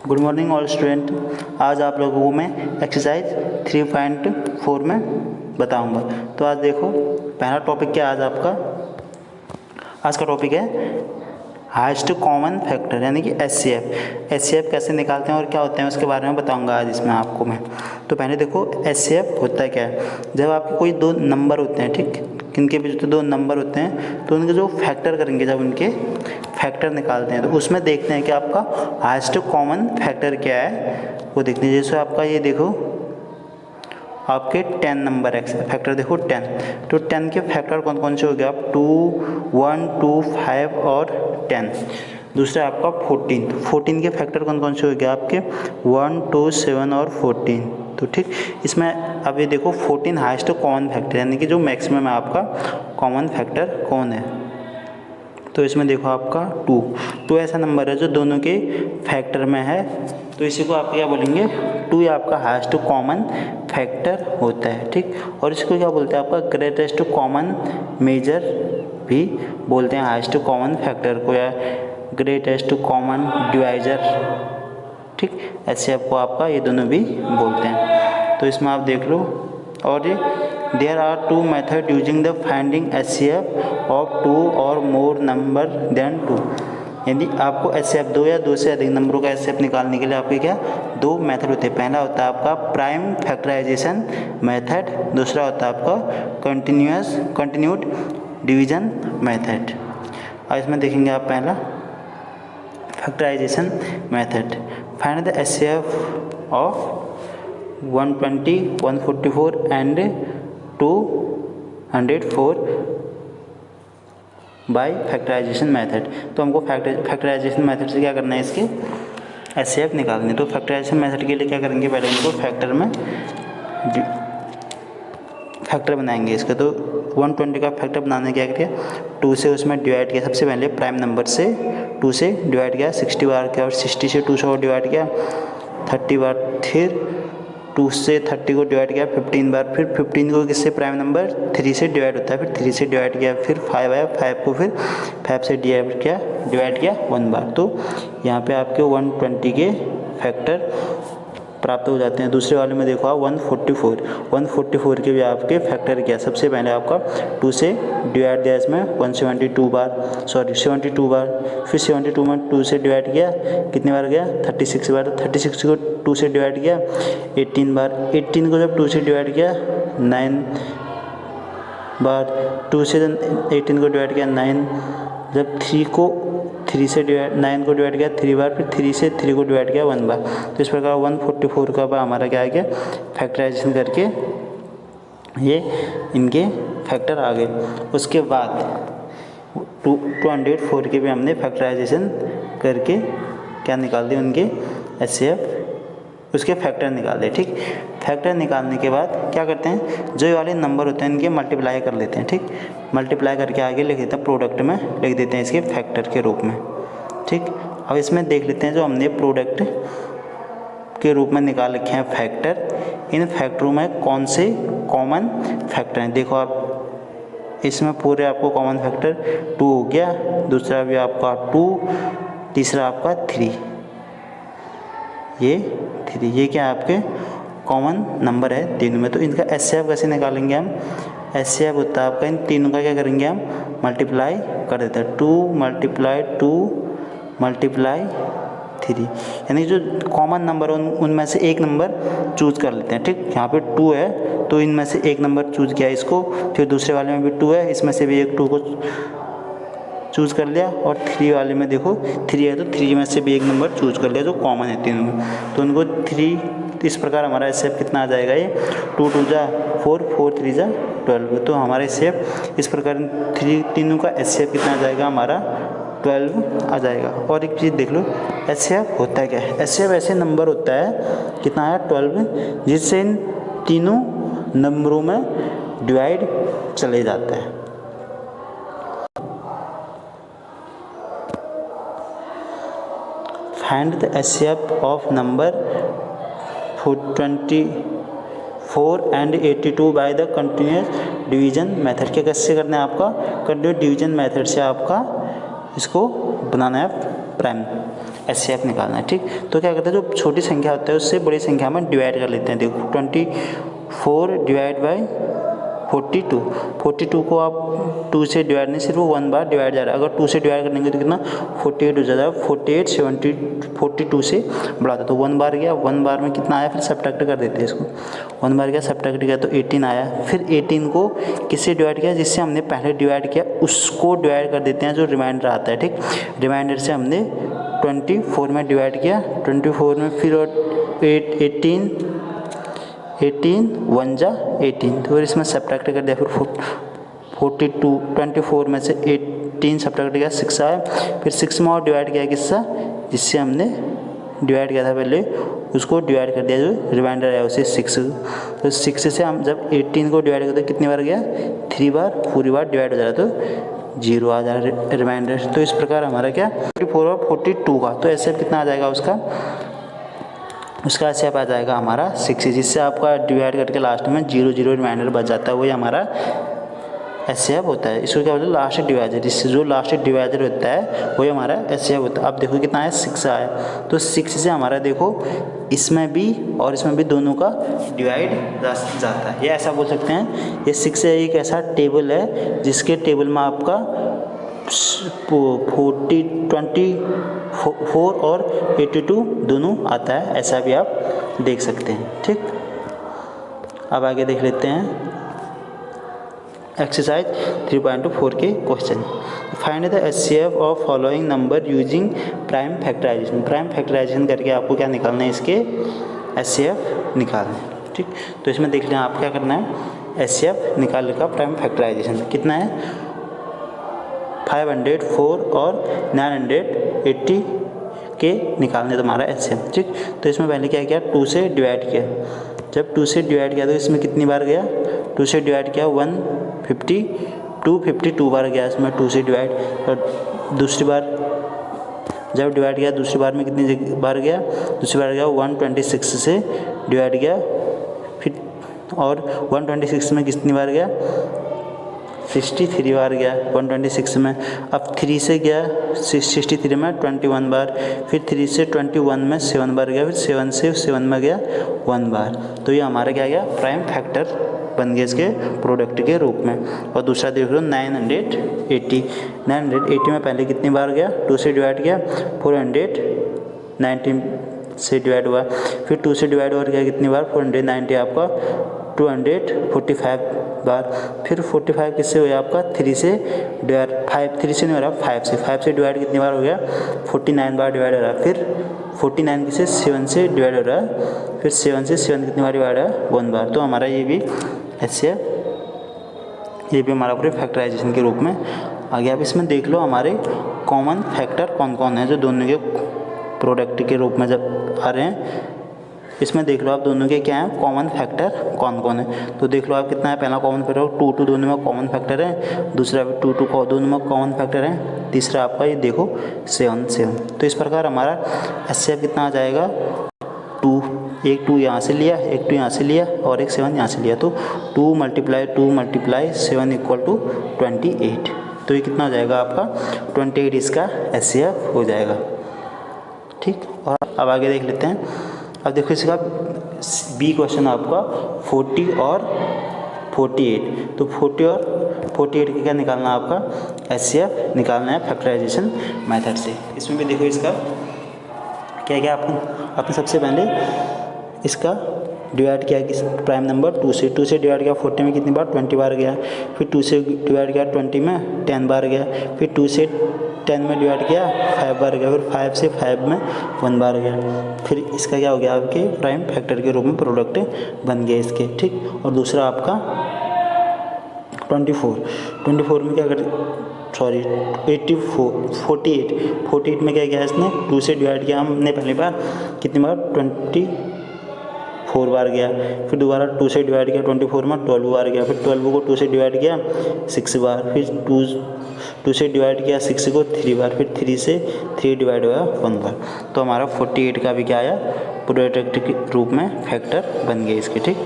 Good morning all student. आज आप लोगों को मैं एक्सरसाइज 3.4 में बताऊंगा। तो आज देखो, पहला टॉपिक क्या आज आपका, आज का टॉपिक है हाईएस्ट कॉमन फैक्टर यानी कि एचसीएफ। एचसीएफ कैसे निकालते हैं और क्या होते हैं उसके बारे में बताऊंगा आज इसमें आपको मैं। तो पहले देखो एचसीएफ होता है क्या है। जब आपके कोई दो नंबर होते हैं, ठीक, इनके बीच दो नंबर होते हैं तो उनके जो फैक्टर करेंगे, जब उनके फैक्टर निकालते हैं तो उसमें देखते हैं कि आपका हाईएस्ट कॉमन फैक्टर क्या है वो देखते हैं। जैसे आपका ये देखो, आपके 10 नंबर है, फैक्टर देखो 10, तो 10 के फैक्टर कौन कौन से हो गए आप 2, 1, 2, 5 और 10। दूसरा आपका 14 के फैक्टर कौन कौन से हो गए आपके 1, 2, 7 और 14। तो ठीक, इसमें अब ये देखो 14 हाईएस्ट कॉमन फैक्टर यानी कि जो मैक्सिमम है आपका कॉमन फैक्टर कौन है। तो इसमें देखो आपका 2 ऐसा नंबर है जो दोनों के फैक्टर में है, तो इसी को आप क्या बोलेंगे 2 या आपका हाईएस्ट कॉमन फैक्टर होता है, ठीक। और इसको क्या बोलते हैं आपका ग्रेटेस्ट कॉमन मेजर भी बोलते हैं हाईएस्ट कॉमन फैक्टर को, या ग्रेटेस्ट कॉमन डिवाइजर, ठीक, ऐसे आपको आपका ये दोनों भी बोलते हैं। तो इसमें आप देख लो। और ये there are 2 method using the finding HCF of 2 और मोर नंबर देन 2। यदि आपको एचसीएफ 2 या 2 से अधिक नंबरों का एचसीएफ निकालने के लिए आपके क्या 2 मेथड होते हैं। पहला होता है आपका प्राइम फैक्टराइजेशन मेथड, दूसरा होता है आपका कंटिन्यूड डिवीजन मेथड। और इसमें देखेंगे आप पहला factorization method, find the HCF of 120, 144 and 204 by factorization method. तो हमको फैक्टराइजेशन मेथड से क्या करना है, इसके एचसीएफ निकालने। तो फैक्टराइजेशन मेथड के लिए क्या करेंगे, पहले इनको फैक्टर में फैक्टर बनाएंगे इसका। तो 120 का फैक्टर बनाने क्या किया, 2 से उसमें डिवाइड किया, सबसे पहले प्राइम नंबर से 2 से डिवाइड किया 60 बार किया, और 60 से 200 डिवाइड किया 30 बार, फिर 2 से 30 को डिवाइड किया 15 बार, फिर 15 को किससे प्राइम नंबर 3 से डिवाइड होता है, फिर 3 से डिवाइड किया, फिर 5 आया, 5 को फिर 5 से डिवाइड किया 1 बार। तो यहाँ पे आपके 120 के फैक्टर प्राप्त हो जाते हैं। दूसरे वाले में देखो आप 144 के भी आपके फैक्टर किया, सबसे पहले आपका 2 से डिवाइड दिया इसमें 172 बार, 72 बार, फिर 72 में 2 से डिवाइड किया, कितनी बार गया 36 बार, 36 को 2 से डिवाइड किया 18 बार, 18 को जब 2 से डिवाइड किया 9 बार, 2 से 18 को डिवाइड किया 9, जब 3 से डिवाइड 9 को डिवाइड किया 3 बार, फिर 3 से 3 को डिवाइड किया 1 बार। तो इस प्रकार 144 का हमारा क्या आ गया, फैक्टराइजेशन करके ये इनके फैक्टर आ गए। उसके बाद 204 के भी हमने फैक्टराइजेशन करके क्या निकाल दिए, उनके एचसीएफ उसके फैक्टर निकाल दे, ठीक। फैक्टर निकालने के बाद क्या करते हैं, जो ये वाले नंबर होते हैं इनके मल्टीप्लाई कर लेते हैं, ठीक। मल्टीप्लाई करके आगे लिख देते हैं, प्रोडक्ट में लिख देते हैं इसके फैक्टर के रूप में, ठीक। अब इसमें देख लेते हैं जो हमने प्रोडक्ट के रूप में निकाल रखे हैं फैक्टर, इन फैक्टरों में कौन से कॉमन फैक्टर हैं। देखो आप इसमें पूरे आपको कॉमन फैक्टर 2 हो गया, दूसरा भी आपका 2, तीसरा आपका 3, ये क्या आपके कॉमन नंबर है तीनों में। तो इनका एचसीएफ कैसे निकालेंगे हम, एचसीएफ होता है आपका इन तीनों का क्या करेंगे हम मल्टीप्लाई कर देते हैं, 2 × 2 × 3, यानी जो कॉमन नंबर उनमें से एक नंबर चूज कर लेते हैं, ठीक। यहाँ पे 2 है तो इनमें से एक नंबर चूज किया इसको, फिर दूसरे वाले में भी 2 है, इसमें से भी एक 2 को चूज़ कर लिया, और 3 वाले में देखो 3 है तो 3 में से भी एक नंबर चूज कर लिया जो कॉमन है तीनों में, तो उनको 3। इस प्रकार हमारा एचसीएफ कितना आ जाएगा, ये 2 2 जा 4, 4 3 जा 12। तो हमारे एचसीएफ इस प्रकार तीनों का एचसीएफ कितना आ जाएगा, हमारा 12 आ जाएगा। और एक चीज़ देख लो, एचसीएफ होता है क्या है, एचसीएफ ऐसे नंबर होता है कितना आया 12, जिससे इन तीनों नंबरों में डिवाइड चले जाते हैं। Find the HCF of number 24 and 82 by the continuous division method. क्या कैसे करना है आपका, कंटिन्यूस डिवीजन मेथड से आपका इसको बनाना है प्राइम। HCF निकालना है। ठीक, तो क्या करते हैं, जो छोटी संख्या होता है उससे बड़ी संख्या में डिवाइड कर लेते हैं। देखो 24 डिवाइड बाई 42 को आप 2 से डिवाइड नहीं, सिर्फ 1 बार डिवाइड जा रहा है। अगर 2 से डिवाइड करेंगे तो कितना 48 हो जाएगा। 48 70 42 से बढ़ा दो तो 1 बार गया, 1 बार में कितना आया, फिर सब्ट्रैक्ट कर देते हैं इसको। 1 बार गया, सब्ट्रैक्ट किया तो 18 आया। फिर 18 को किससे डिवाइड किया, जिससे हमने पहले डिवाइड किया उसको डिवाइड कर देते हैं, जो रिमाइंडर आता है। ठीक, रिमाइंडर से हमने 24 में डिवाइड किया, 24 में फिर 18 1 जा 18, तो फिर इसमें सब्ट्रैक्ट कर दिया। फिर 42 24 में से 18 सब्ट्रैक्ट किया, 6 आया। फिर 6 में और डिवाइड किया किससे, जिससे हमने डिवाइड किया था पहले उसको डिवाइड कर दिया, जो रिमाइंडर है उसे 6। तो 6 से हम जब 18 को डिवाइड करते कितनी बार गया, 3 बार, पूरी बार डिवाइड हो जा रहा तो 0 आ जा रहा रिमाइंडर। तो इस प्रकार हमारा क्या 44 और 42 का, तो ऐसे कितना आ जाएगा उसका ऐसे आ जाएगा हमारा 60, जिससे आपका डिवाइड करके लास्ट में 0 0 रिमाइंडर बच जाता है, वही हमारा HCF होता है। इसको क्या बोलते हैं, लास्ट डिवाइजर, जिससे जो लास्ट डिवाइजर होता है वही हमारा HCF होता है। अब देखो कितना है, 6 आया, तो 6 से हमारा देखो इसमें भी और इसमें भी दोनों का डिवाइड जाता है। ये ऐसा बोल सकते हैं, ये 6 एक ऐसा टेबल है जिसके टेबल में आपका 24 और 82 दोनों आता है, ऐसा भी आप देख सकते हैं। ठीक, अब आगे देख लेते हैं एक्सरसाइज 3.4 के question. Find the HCF of following number using prime factorization. Prime factorization करके आपको क्या निकालना है, इसके HCF निकालना है। ठीक, तो इसमें देख लें आप क्या करना है, HCF निकालने का प्राइम फैक्टराइजेशन कितना है, 504 और 980 के निकालने तुम्हारा HCF। ठीक, तो इसमें पहले क्या किया, 2 से डिवाइड किया। जब 2 से डिवाइड किया तो इसमें कितनी बार गया, 2 से डिवाइड किया 252 बार गया इसमें 2 से डिवाइड। और दूसरी बार जब डिवाइड किया, दूसरी बार में कितनी बार गया, दूसरी बार गया 126 से डिवाइड किया। फिर और 126 में कितनी बार गया, 63 बार गया 126 में। अब 3 से गया 63 में 21 बार, फिर 3 से 21 में 7 बार गया, फिर 7 से 7 में गया 1 बार। तो ये हमारा क्या गया, प्राइम फैक्टर बन गया इसके प्रोडक्ट के रूप में। और दूसरा देख लो 980 में पहले कितनी बार गया, 2 से डिवाइड किया, 419 से डिवाइड हुआ। फिर 2 से डिवाइड और गया कितनी बार, 490 आपका 245 बार। फिर 45 किससे हुआ आपका, 3 से डिवाइड, 3 से नहीं हो रहा, 5 से डिवाइड कितनी बार हो गया, 49 बार डिवाइड हो रहा है। फिर 49 किससे, 7 से डिवाइड हो रहा है। फिर 7 से 7 कितनी बार डिवाइड है, 1 बार। तो हमारा ये भी HCF, ये भी हमारा पूरे फैक्टराइजेशन के रूप में आ गया। अब इसमें देख लो हमारे कॉमन फैक्टर कौन कौन है जो दोनों के प्रोडक्ट के रूप में जब आ रहे हैं। इसमें देख लो आप दोनों के क्या हैं, कॉमन फैक्टर कौन कौन है। तो देख लो आप कितना है, पहला कॉमन फैक्टर 2 दोनों में कॉमन फैक्टर है, दूसरा भी 2 दोनों में कॉमन फैक्टर है, तीसरा आपका ये देखो 7। तो इस प्रकार हमारा HCF कितना आ जाएगा, 2, एक 2 यहाँ से लिया, एक 2 यहाँ से लिया और एक 7 यहाँ से लिया। तो 2 × 7 = 28। तो ये कितना हो जाएगा आपका 28 इसका HCF हो जाएगा। ठीक, और अब आगे देख लेते हैं। अब देखो इसका बी क्वेश्चन आपका 40 और 48। तो 40 और 48 का क्या निकालना है, आपका HCF निकालना है फैक्टराइजेशन मेथड से। इसमें भी देखो इसका क्या क्या आपने सबसे पहले इसका डिवाइड किया किस प्राइम नंबर 2 से डिवाइड किया 40 में कितनी बार, 20 बार गया। फिर 2 से डिवाइड किया 20 में 10 बार गया। फिर 2 से 10 में डिवाइड किया 5 बार गया। फिर 5 से 5 में 1 बार गया। फिर इसका क्या हो गया, आपके प्राइम फैक्टर के रूप में प्रोडक्ट बन गया इसके। ठीक, और दूसरा आपका 24 में क्या कर, सॉरी 48 में क्या किया इसने, 2 से डिवाइड किया हमने पहली बार कितनी बार, 24 बार गया। फिर दोबारा 2 से डिवाइड किया 24 में 12 बार गया। फिर 12 को 2 से डिवाइड किया 6 बार। फिर 2 से डिवाइड किया 6 को 3 बार। फिर 3 से 3 डिवाइड हुआ 1 बार। तो हमारा 48 का भी क्या आया, प्रोडक्ट के रूप में फैक्टर बन गए इसके। ठीक,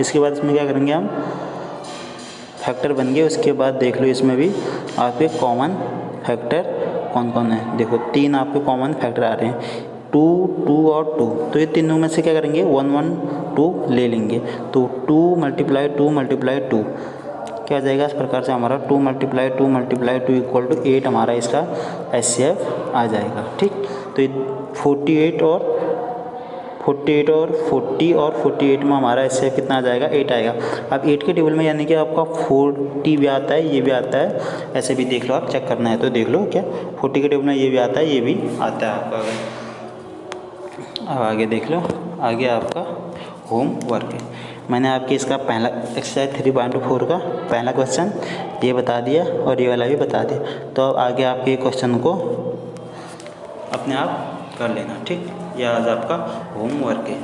इसके बाद इसमें क्या करेंगे हम, फैक्टर बन गए। उसके बाद देख लो इसमें भी आपके कॉमन फैक्टर कौन कौन है, देखो 3 आपके कॉमन फैक्टर आ रहे हैं, 2, 2 और 2। तो ये तीनों में से क्या करेंगे, 1, 1, 2 ले लेंगे। तो 2 × 2 क्या हो जाएगा, इस प्रकार से हमारा 2 × 2 इक्वल टू 8 हमारा इसका HCF आ जाएगा। ठीक, तो ये 48 और 48 में हमारा HCF कितना आ जाएगा, 8 आएगा। अब 8 के टेबल में यानी कि आपका 40 भी आता है, ये भी आता है, ऐसे भी देख लो, आप चेक करना है तो देख लो, क्या 40 के टेबल में ये भी आता है, ये भी आता है आपका। अब आगे देख लो, आगे आपका होमवर्क है। मैंने आपके इसका पहला एक्सरसाइज 3.4 का पहला क्वेश्चन ये बता दिया और ये वाला भी बता दिया। तो अब आगे आपके क्वेश्चन को अपने आप कर लेना। ठीक, यह आज आपका होमवर्क है।